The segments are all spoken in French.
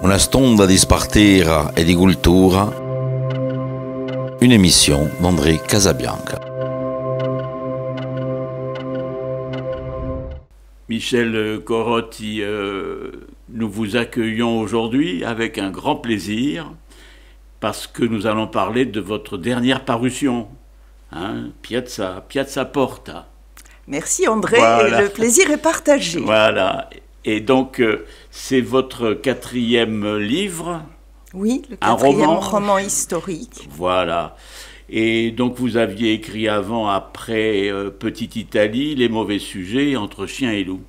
Una stonda di spartira e di cultura, un'émission d'André Casabianca. Michel Corotti, nous vous accueillons aujourd'hui avec un grand plaisir parce que nous allons parler de votre dernière parution, Piazza Porta. Merci André, Voilà. le plaisir est partagé. Voilà, et donc c'est votre quatrième livre. Oui, le Un quatrième roman. roman historique. Voilà. Et donc vous aviez écrit avant, après Petite Italie, Les mauvais sujets, Entre chien et loup.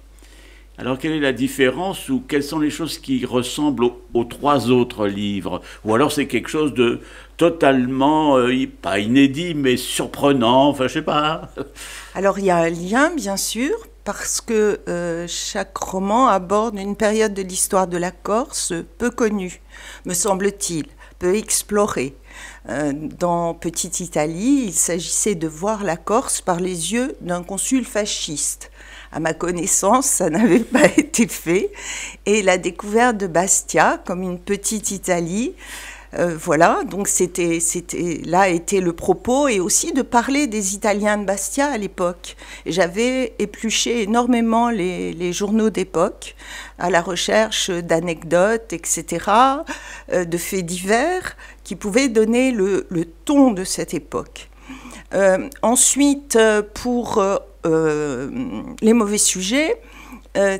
Alors quelle est la différence ou quelles sont les choses qui ressemblent aux trois autres livres? Ou alors c'est quelque chose de totalement, pas inédit, mais surprenant, enfin je sais pas. Alors il y a un lien bien sûr, parce que chaque roman aborde une période de l'histoire de la Corse peu connue, me semble-t-il, peu explorée. Dans Petite Italie, il s'agissait de voir la Corse par les yeux d'un consul fasciste. À ma connaissance, ça n'avait pas été fait. Et la découverte de Bastia comme une petite Italie, voilà, donc là était le propos, et aussi de parler des Italiens de Bastia à l'époque. Et j'avais épluché énormément les journaux d'époque à la recherche d'anecdotes, etc., de faits divers qui pouvaient donner le ton de cette époque. Ensuite, pour Les mauvais sujets,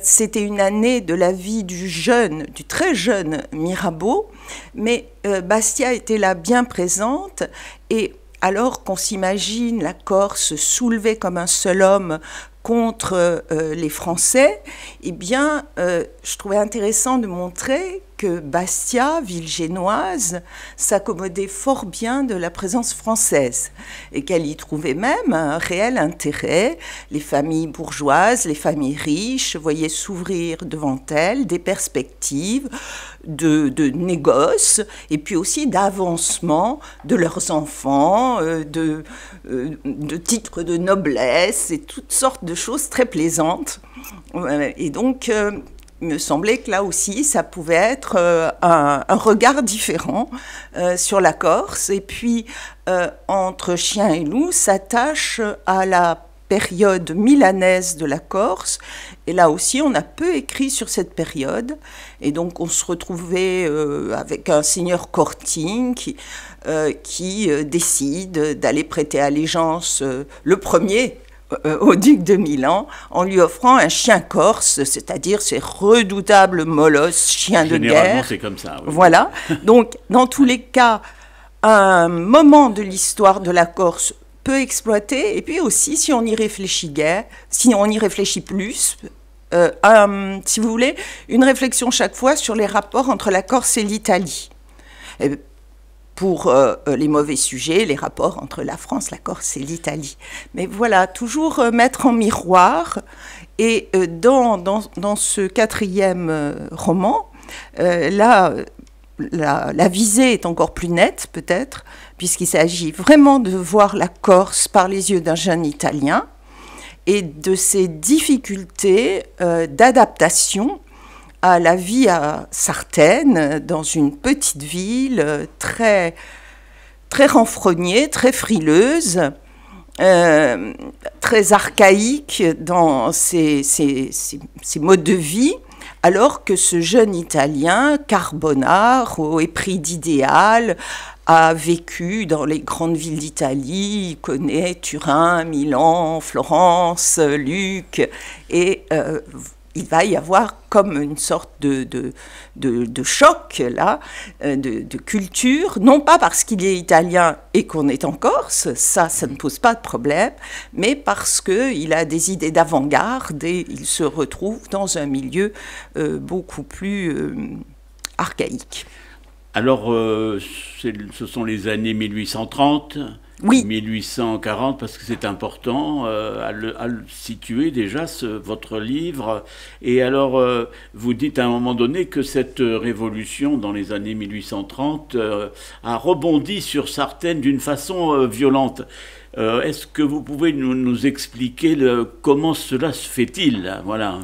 c'était une année de la vie du très jeune Mirabeau, mais Bastia était là bien présente, et alors qu'on s'imagine la Corse soulevée comme un seul homme contre les Français, eh bien, je trouvais intéressant de montrer que Bastia, ville génoise, s'accommodait fort bien de la présence française et qu'elle y trouvait même un réel intérêt. Les familles bourgeoises, les familles riches voyaient s'ouvrir devant elles des perspectives de négoce et puis aussi d'avancement de leurs enfants, de titres de noblesse et toutes sortes de choses très plaisantes. Et donc, il me semblait que là aussi, ça pouvait être un regard différent sur la Corse. Et puis, Entre chien et loup s'attache à la période milanaise de la Corse. Et là aussi, on a peu écrit sur cette période. Et donc, on se retrouvait avec un seigneur Corting qui décide d'aller prêter allégeance le premier au duc de Milan, en lui offrant un chien corse, c'est-à-dire ces redoutables molosses, chiens de guerre. Généralement, c'est comme ça. Oui. Voilà. Donc, dans tous les cas, un moment de l'histoire de la Corse peu exploité, et puis aussi, si on y réfléchit plus, si vous voulez, une réflexion chaque fois sur les rapports entre la Corse et l'Italie. Pour les mauvais sujets, les rapports entre la France, la Corse et l'Italie. Mais voilà, toujours mettre en miroir. Et dans ce quatrième roman, là, la visée est encore plus nette, peut-être, puisqu'il s'agit vraiment de voir la Corse par les yeux d'un jeune Italien et de ses difficultés d'adaptation à la vie à Sartène, dans une petite ville très, très renfrognée, très frileuse, très archaïque dans ses modes de vie, alors que ce jeune Italien, Carbonare, au épris d'idéal, a vécu dans les grandes villes d'Italie, il connaît Turin, Milan, Florence, Lucques, et il va y avoir comme une sorte de choc, là, de culture, non pas parce qu'il est italien et qu'on est en Corse, ça ne pose pas de problème, mais parce qu'il a des idées d'avant-garde et il se retrouve dans un milieu beaucoup plus archaïque. Alors, ce sont les années 1830, oui. 1840, parce que c'est important à le situer déjà, votre livre. Et alors, vous dites à un moment donné que cette révolution dans les années 1830 a rebondi sur Sartène d'une façon violente. Est-ce que vous pouvez nous expliquer comment cela se fait-il? Voilà.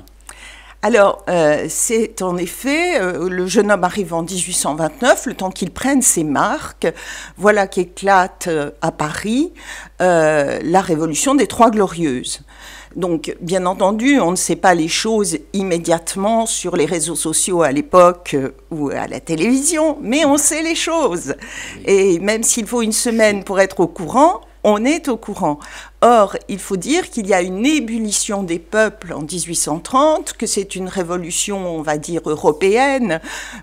Alors, c'est en effet, le jeune homme arrive en 1829, le temps qu'il prenne ses marques. Voilà qu'éclate à Paris la révolution des Trois Glorieuses. Donc, bien entendu, on ne sait pas les choses immédiatement sur les réseaux sociaux à l'époque ou à la télévision, mais on sait les choses. Et même s'il faut une semaine pour être au courant, on est au courant. Or, il faut dire qu'il y a une ébullition des peuples en 1830, que c'est une révolution, on va dire, européenne,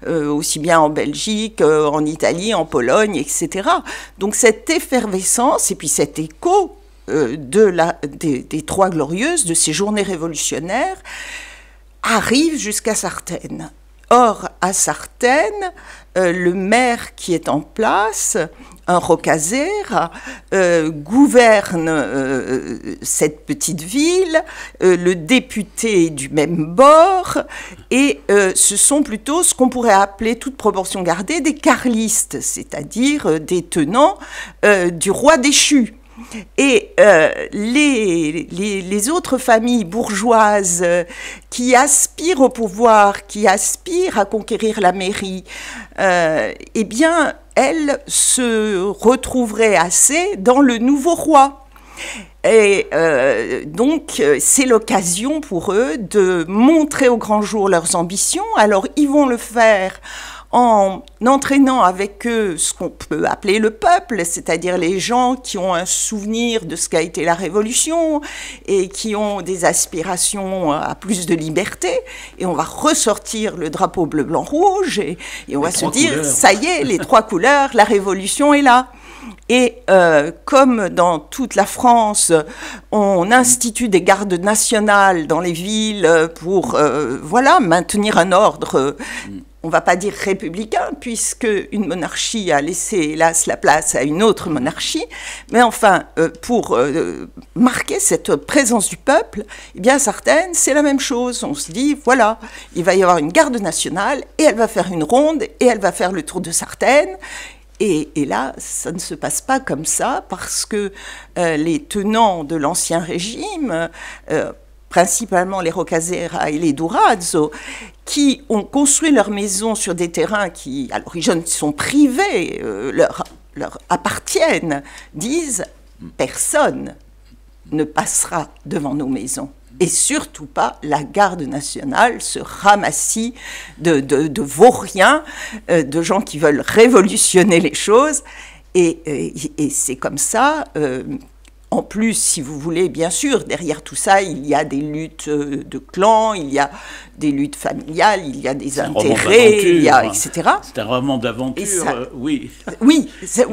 aussi bien en Belgique, en Italie, en Pologne, etc. Donc, cette effervescence et puis cet écho des Trois Glorieuses, de ces journées révolutionnaires, arrive jusqu'à Sartène. Or, à Sartène, le maire qui est en place, un Roccaser, gouverne cette petite ville, le député est du même bord, et ce sont plutôt ce qu'on pourrait appeler, toute proportion gardée, des carlistes, c'est-à-dire des tenants du roi déchu. Et les autres familles bourgeoises qui aspirent au pouvoir, qui aspirent à conquérir la mairie, eh bien, elles se retrouveraient assez dans le nouveau roi. Et donc, c'est l'occasion pour eux de montrer au grand jour leurs ambitions. Alors, ils vont le faire en entraînant avec eux ce qu'on peut appeler le peuple, c'est-à-dire les gens qui ont un souvenir de ce qu'a été la Révolution et qui ont des aspirations à plus de liberté. Et on va ressortir le drapeau bleu, blanc, rouge et on va se dire, ça y est, les trois couleurs, la Révolution est là. Et comme dans toute la France, on institue des gardes nationales dans les villes pour maintenir un ordre, on ne va pas dire républicain, puisque une monarchie a laissé, hélas, la place à une autre monarchie, mais enfin, pour marquer cette présence du peuple, eh bien, à Sartène, c'est la même chose. On se dit, voilà, il va y avoir une garde nationale, et elle va faire une ronde, et elle va faire le tour de Sartène. Et là, ça ne se passe pas comme ça, parce que les tenants de l'Ancien Régime, principalement les Roccasera et les Durazzo, qui ont construit leurs maisons sur des terrains qui, à l'origine, sont privés, leur appartiennent, disent « personne ne passera devant nos maisons ». Et surtout pas la garde nationale, ce ramassis de vauriens, de gens qui veulent révolutionner les choses. Et c'est comme ça. En plus, si vous voulez, bien sûr, derrière tout ça, il y a des luttes de clans, il y a des luttes familiales, il y a des intérêts, etc. C'est un roman d'aventure, oui. Oui, c'est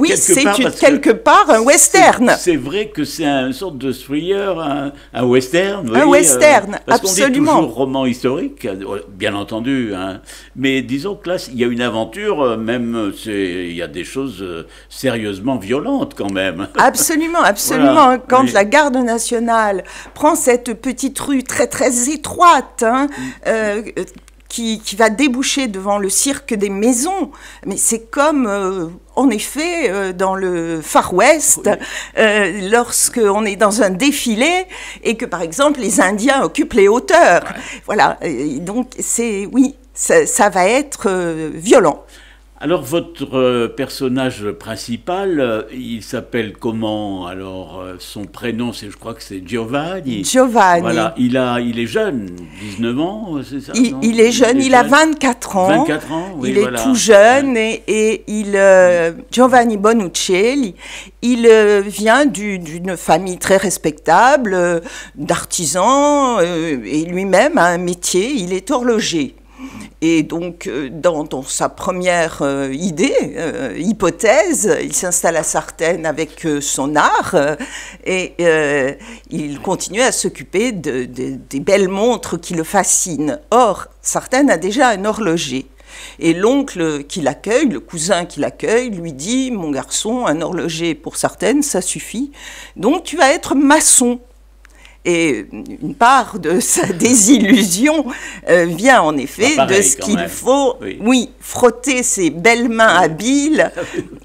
quelque part un western. C'est vrai que c'est une sorte de thriller, un western. Un western, parce absolument. Qu'on dit toujours roman historique, bien entendu, hein, mais disons que là, il y a une aventure, même, il y a des choses sérieusement violentes quand même. Absolument, absolument. Voilà. Quand la garde nationale prend cette petite rue très très étroite, qui va déboucher devant le cirque des maisons, mais c'est comme en effet dans le Far West, lorsqu'on est dans un défilé et que par exemple les Indiens occupent les hauteurs. Ouais. Voilà, donc ça va être violent. Alors, votre personnage principal, il s'appelle comment? Alors, son prénom, je crois que c'est Giovanni. Giovanni. Voilà, il est jeune, 19 ans, c'est ça? Il est jeune, il a 24 ans. 24 ans, oui, il est tout jeune et Giovanni Bonuccelli, il vient d'une famille très respectable, d'artisans, et lui-même a un métier, il est horloger. Et donc, dans sa première hypothèse, il s'installe à Sartène avec son art et il continue à s'occuper des belles montres qui le fascinent. Or, Sartène a déjà un horloger. Et l'oncle qui l'accueille, le cousin qui l'accueille, lui dit « Mon garçon, un horloger pour Sartène, ça suffit. Donc, tu vas être maçon. » Et une part de sa désillusion vient en effet de ce qu'il faut, frotter ses belles mains habiles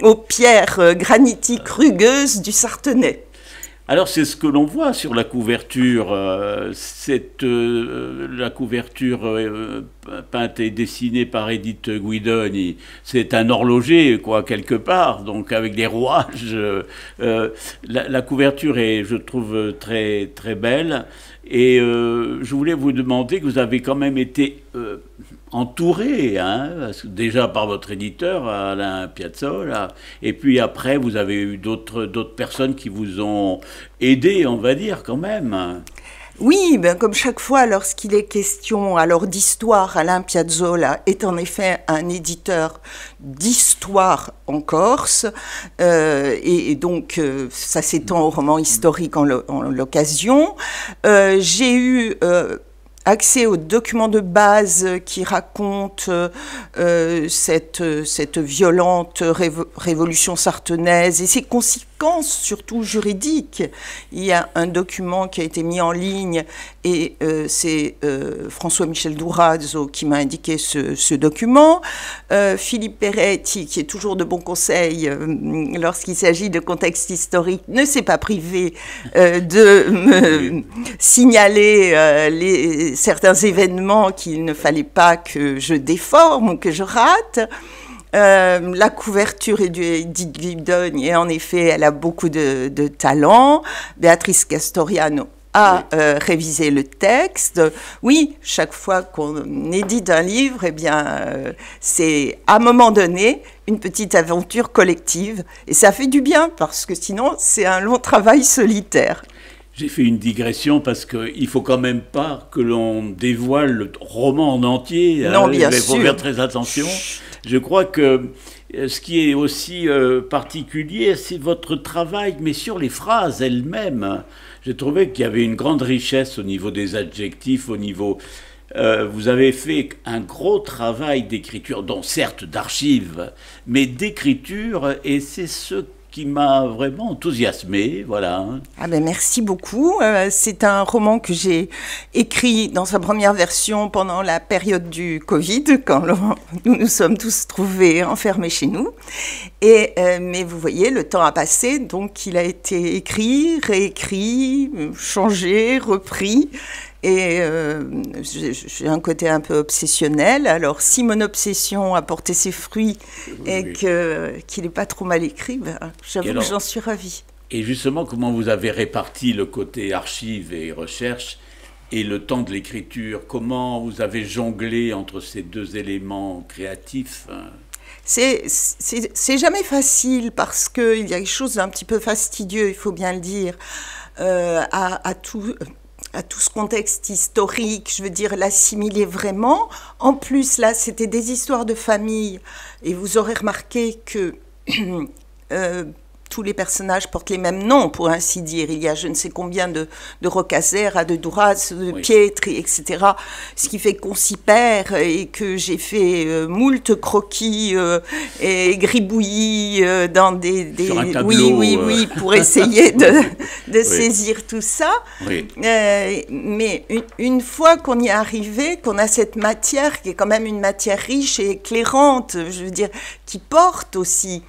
aux pierres granitiques rugueuses du Sartenay. Alors c'est ce que l'on voit sur la couverture, la couverture peinte et dessinée par Edith Guidoni, c'est un horloger quoi quelque part, donc avec des rouages. La couverture est, je trouve, très très belle. Et je voulais vous demander que vous avez quand même été entouré, hein, déjà par votre éditeur, Alain Piazzolla, et puis après, vous avez eu d'autres personnes qui vous ont aidé, on va dire, quand même. Oui, ben comme chaque fois, lorsqu'il est question alors d'histoire, Alain Piazzolla est en effet un éditeur d'histoire en Corse, et donc ça s'étend au roman historique en l'occasion. J'ai eu accès aux documents de base qui racontent cette violente révolution sartenaise et ses conséquences, surtout juridiques. Il y a un document qui a été mis en ligne et c'est François-Michel Durazzo qui m'a indiqué ce document. Philippe Peretti, qui est toujours de bons conseils lorsqu'il s'agit de contexte historique, ne s'est pas privé de me signaler certains événements qu'il ne fallait pas que je déforme ou que je rate. La couverture est d'Edith Guidoni et en effet, elle a beaucoup de talent. Béatrice Castoriano a révisé le texte. Oui, chaque fois qu'on édite un livre, eh bien, c'est à un moment donné une petite aventure collective. Et ça fait du bien parce que sinon, c'est un long travail solitaire. J'ai fait une digression parce qu'il ne faut quand même pas que l'on dévoile le roman en entier. Non, bien sûr. Il faut faire très attention. Je crois que ce qui est aussi particulier, c'est votre travail, mais sur les phrases elles-mêmes. J'ai trouvé qu'il y avait une grande richesse au niveau des adjectifs, au niveau... vous avez fait un gros travail d'écriture, dont certes d'archives, mais d'écriture, et c'est ce qui m'a vraiment enthousiasmé, voilà. Ah ben merci beaucoup. C'est un roman que j'ai écrit dans sa première version pendant la période du Covid, quand nous nous sommes tous trouvés enfermés chez nous. Mais vous voyez, le temps a passé, donc il a été écrit, réécrit, changé, repris. Et j'ai un côté un peu obsessionnel. Alors, si mon obsession a porté ses fruits et qu'il n'est pas trop mal écrit, ben, j'avoue que j'en suis ravie. Et justement, comment vous avez réparti le côté archives et recherche et le temps de l'écriture? Comment vous avez jonglé entre ces deux éléments créatifs? C'est jamais facile parce qu'il y a quelque chose d'un petit peu fastidieux, il faut bien le dire, à tout ce contexte historique, je veux dire, l'assimiler vraiment. En plus, là, c'était des histoires de famille. Et vous aurez remarqué que tous les personnages portent les mêmes noms, pour ainsi dire. Il y a je ne sais combien de Roccaserra, de Durazzo, de Pietri, etc. Ce qui fait qu'on s'y perd et que j'ai fait moult croquis et gribouillis dans des sur un tableau, oui, pour essayer de saisir tout ça. Oui. Mais une fois qu'on y est arrivé, qu'on a cette matière qui est quand même une matière riche et éclairante, je veux dire, qui porte aussi,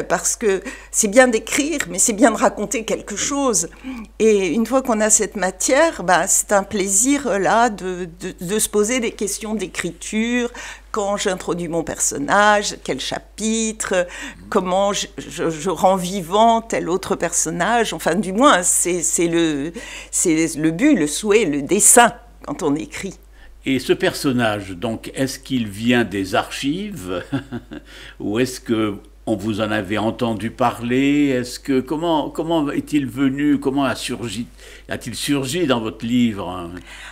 parce que c'est bien d'écrire, mais c'est bien de raconter quelque chose. Et une fois qu'on a cette matière, ben, c'est un plaisir là de se poser des questions d'écriture. Quand j'introduis mon personnage, quel chapitre, comment je rends vivant tel autre personnage. Enfin, du moins, c'est le but, le souhait, le dessein quand on écrit. Et ce personnage, donc, est-ce qu'il vient des archives ou est-ce que on vous en avait entendu parler? Est-ce que comment est-il venu? Comment a-t-il surgi dans votre livre?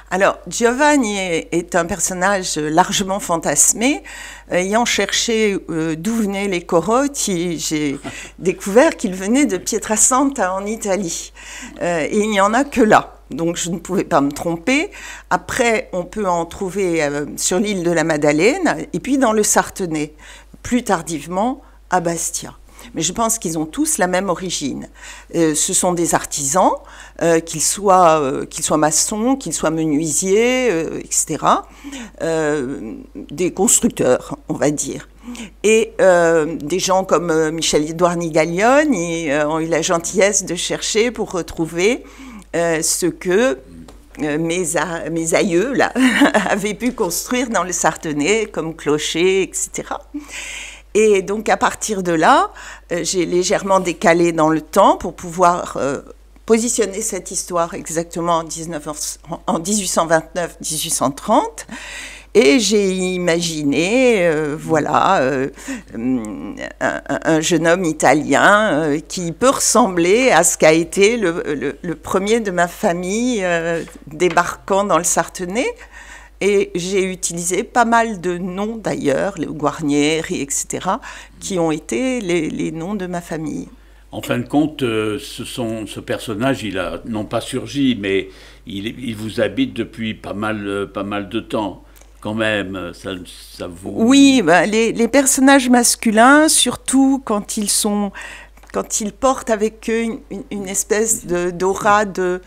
Alors, Giovanni est un personnage largement fantasmé. Ayant cherché d'où venaient les Corotti, j'ai découvert qu'il venait de Pietrasanta en Italie. Et il n'y en a que là. Donc, je ne pouvais pas me tromper. Après, on peut en trouver sur l'île de la Madeleine et puis dans le Sartenay. Plus tardivement, à Bastia. Mais je pense qu'ils ont tous la même origine. Ce sont des artisans, qu'ils soient maçons, qu'ils soient menuisiers, etc. Des constructeurs, on va dire. Et des gens comme Michel-Édouard Nigaglione ont eu la gentillesse de chercher pour retrouver ce que mes aïeux là, avaient pu construire dans le Sartenay, comme clocher, etc. Et donc, à partir de là, j'ai légèrement décalé dans le temps pour pouvoir positionner cette histoire exactement en 1829-1830. Et j'ai imaginé, un jeune homme italien qui peut ressembler à ce qu'a été le premier de ma famille débarquant dans le Sartenay. Et j'ai utilisé pas mal de noms d'ailleurs, les Guarnieri, etc., qui ont été les noms de ma famille. En fin de compte, ce personnage, il a non pas surgi, mais il vous habite depuis pas mal de temps. Quand même, ça vous... Oui, les personnages masculins, surtout quand ils portent avec eux une espèce d'aura de...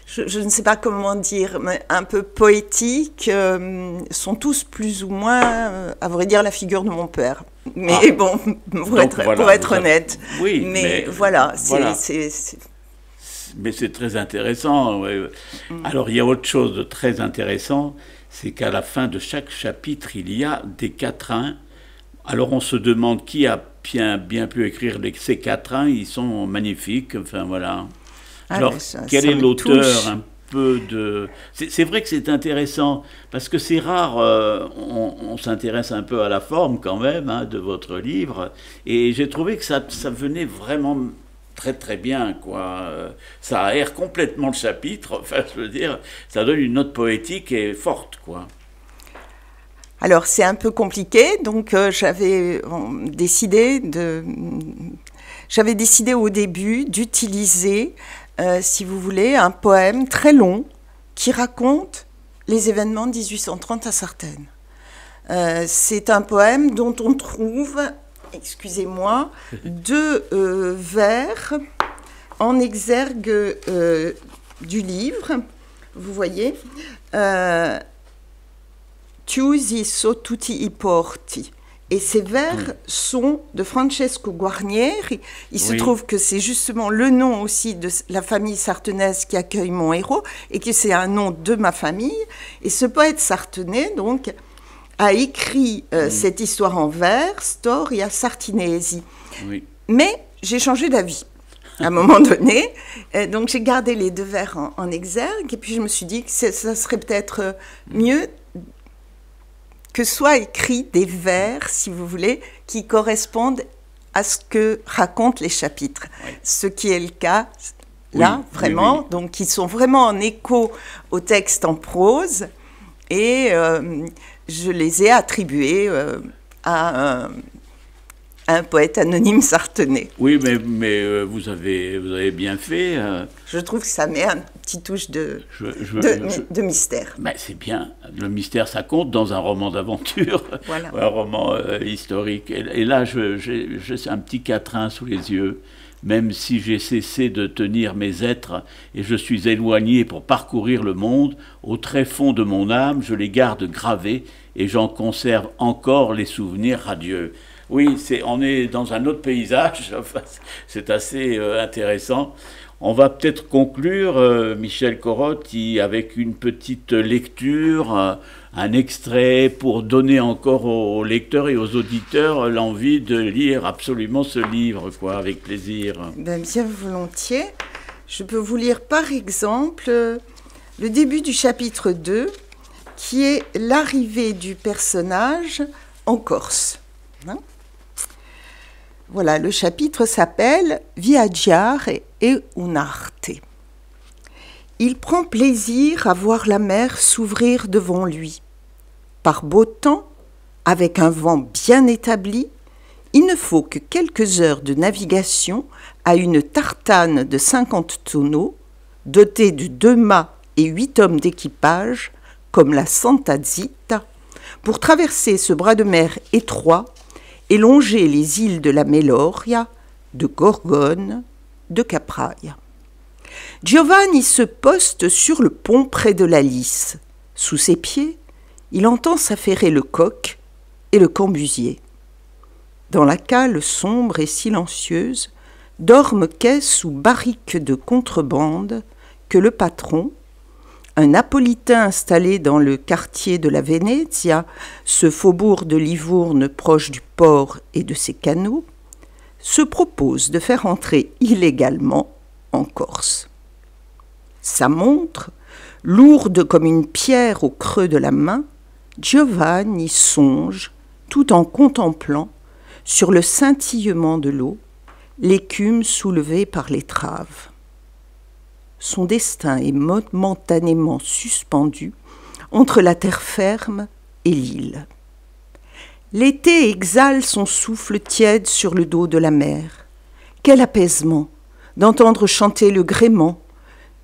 Je ne sais pas comment dire, mais un peu poétique, sont tous plus ou moins, à vrai dire, la figure de mon père. Mais bon, pour être honnête. Oui, mais voilà. Mais c'est très intéressant. Ouais. Alors, il y a autre chose de très intéressant, c'est qu'à la fin de chaque chapitre, il y a des quatrains. Alors, on se demande qui a bien pu écrire ces quatrains. Ils sont magnifiques. Enfin, voilà. Alors, quel est l'auteur un peu de... C'est vrai que c'est intéressant, parce que c'est rare, on s'intéresse un peu à la forme quand même de votre livre, et j'ai trouvé que ça venait vraiment très très bien, quoi. Ça aère complètement le chapitre, enfin je veux dire, ça donne une note poétique et forte, quoi. Alors c'est un peu compliqué, donc j'avais décidé au début d'utiliser... si vous voulez, un poème très long qui raconte les événements de 1830 à Sartène. C'est un poème dont on trouve, excusez-moi, 2 vers en exergue du livre. Vous voyez, Chiusi so tutti I porti. Et ces vers sont de Francesco Guarnieri. Il se trouve que c'est justement le nom aussi de la famille sartenaise qui accueille mon héros, et que c'est un nom de ma famille. Et ce poète sartenais, donc, a écrit cette histoire en vers, Storia Sartinesi. Oui. Mais j'ai changé d'avis à un moment donné. Donc j'ai gardé les 2 vers en exergue, et puis je me suis dit que ça serait peut-être mieux que soient écrits des vers, si vous voulez, qui correspondent à ce que racontent les chapitres. Oui. Ce qui est le cas là, vraiment. Oui. Donc, qui sont vraiment en écho au texte en prose. Et je les ai attribués à un poète anonyme sartenais. Oui, mais vous avez bien fait. Je trouve que ça met un petit touche de mystère. Ben, c'est bien. Le mystère, ça compte dans un roman d'aventure, voilà. Un roman historique. Et là, j'ai un petit quatrain sous les yeux. Même si j'ai cessé de tenir mes êtres et je suis éloigné pour parcourir le monde, au très fond de mon âme, je les garde gravés et j'en conserve encore les souvenirs radieux. Oui, on est dans un autre paysage, enfin, c'est assez intéressant. On va peut-être conclure, Michel Corotti, avec une petite lecture, un extrait pour donner encore aux lecteurs et aux auditeurs l'envie de lire absolument ce livre, quoi, avec plaisir. Bien volontiers. Je peux vous lire par exemple le début du chapitre 2, qui est l'arrivée du personnage en Corse. Voilà, le chapitre s'appelle « Viaggiare e un'arte ». Il prend plaisir à voir la mer s'ouvrir devant lui. Par beau temps, avec un vent bien établi, il ne faut que quelques heures de navigation à une tartane de 50 tonneaux, dotée de 2 mâts et 8 hommes d'équipage, comme la Santa Zita, pour traverser ce bras de mer étroit et longer les îles de la Meloria, de Gorgone, de Capraia. Giovanni se poste sur le pont près de la Lys. Sous ses pieds, il entend s'affairer le coq et le cambusier. dans la cale sombre et silencieuse, dorment caisses ou barriques de contrebande que le patron, un Napolitain installé dans le quartier de la Venezia, ce faubourg de Livourne proche du port et de ses canaux, se propose de faire entrer illégalement en Corse. Sa montre, lourde comme une pierre au creux de la main, Giovanni songe, tout en contemplant, sur le scintillement de l'eau, l'écume soulevée par l'étrave. Son destin est momentanément suspendu entre la terre ferme et l'île. L'été exhale son souffle tiède sur le dos de la mer. Quel apaisement d'entendre chanter le gréement,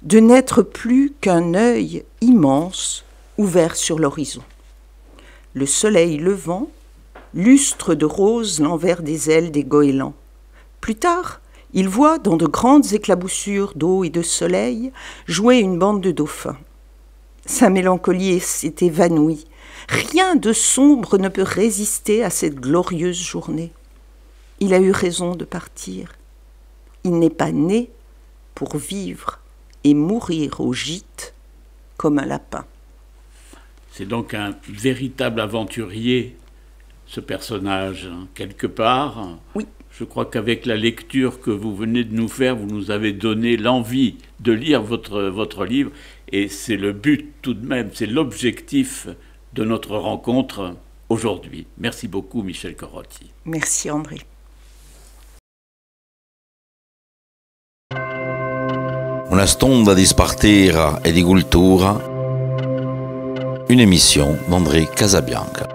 de n'être plus qu'un œil immense ouvert sur l'horizon. Le soleil levant lustre de rose l'envers des ailes des goélands. Plus tard, il voit, dans de grandes éclaboussures d'eau et de soleil, jouer une bande de dauphins. Sa mélancolie s'est évanouie. Rien de sombre ne peut résister à cette glorieuse journée. Il a eu raison de partir. Il n'est pas né pour vivre et mourir au gîte comme un lapin. C'est donc un véritable aventurier, ce personnage, quelque part. Oui. Je crois qu'avec la lecture que vous venez de nous faire, vous nous avez donné l'envie de lire votre livre. Et c'est le but tout de même, c'est l'objectif de notre rencontre aujourd'hui. Merci beaucoup, Michel Corotti. Merci, André. Una stonda di spartera e di cultura, un'émission d'André Casabianca.